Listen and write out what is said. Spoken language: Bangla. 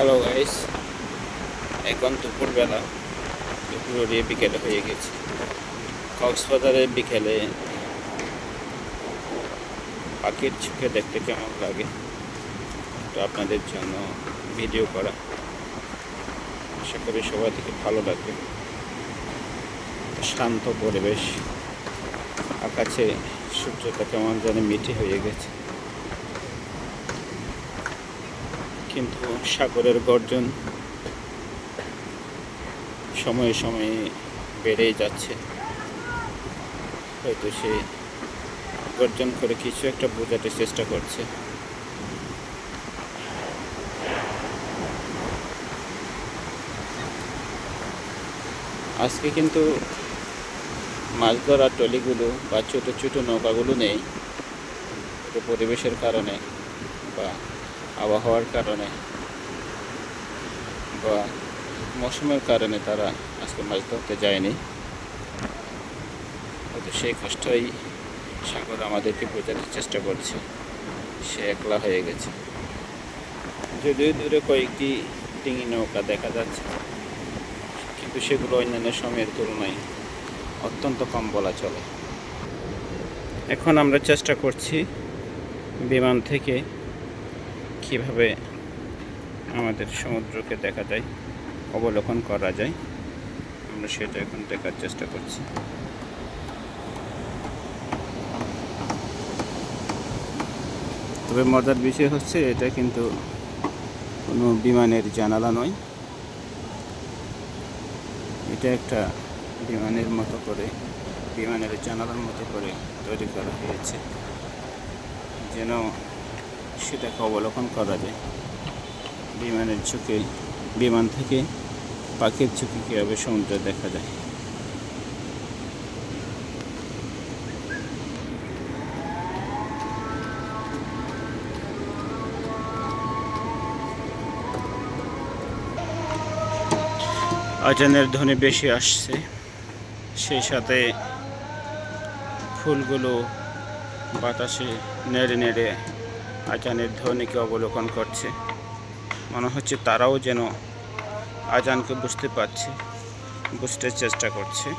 হ্যালো গাইস, এখন দুপুরবেলা দুপুরে বিকেলে হয়ে গেছে। কক্সবাজারের বিকেলে পাখির ঝুঁকে দেখতে কেমন লাগে তো আপনাদের জন্য ভিডিও করা। আশা করি সবাই থেকে ভালো লাগবে। শান্ত পরিবেশ, আকাশে সূর্যটা কেমন জানি মিঠে হয়ে গেছে, কিন্তু সাগরের গর্জন সময়ে সময়ে বেড়েই যাচ্ছে। হয়তো সে গর্জন করে কিছু একটা বোঝাতে চেষ্টা করছে। আজকে কিন্তু মাছ ধরার ট্রলিগুলো বা ছোটো ছোটো নৌকাগুলো নেই। এটা পরিবেশের কারণে বা আবহাওয়ার কারণে বা মৌসুমের কারণে তারা আজকে মাছ ধরতে যায়নি। হয়তো সেই কষ্টই সাগর আমাদেরকে বোঝাতে চেষ্টা করছে, সে একলা হয়ে গেছে। যদিও দূরে কয়েকটি ডিঙি নৌকা দেখা যাচ্ছে, কিন্তু সেগুলো অন্যান্য সময়ের তুলনায় অত্যন্ত কম বলা চলে। এখন আমরা চেষ্টা করছি বিমান থেকে কিভাবে আমাদের সমুদ্রকে দেখা যায়, অবলোকন করা যায়, আমরা সেটা এখন দেখার চেষ্টা করছি। তবে মজার বিষয় হচ্ছে এটা কিন্তু কোনো বিমানের জানালা নয়, এটা একটা বিমানের মতো করে, বিমানের জানালার মতো করে তৈরি করা হয়েছে, যেন সেটাকে অবলোকন করা যায়। বিমানের চোখে, বিমান থেকে পাখির চোখে কীভাবে সমুদ্র দেখা যায়। আজানের ধ্বনি বেশি আসছে, সেই সাথে ফুলগুলো বাতাসে নেড়ে নেড়ে আজানের ধ্বনিকে অবলোকন করছে। মনে হচ্ছে তারাও যেন আজানকে বুঝতে পারছে, বুঝতে চেষ্টা করছে।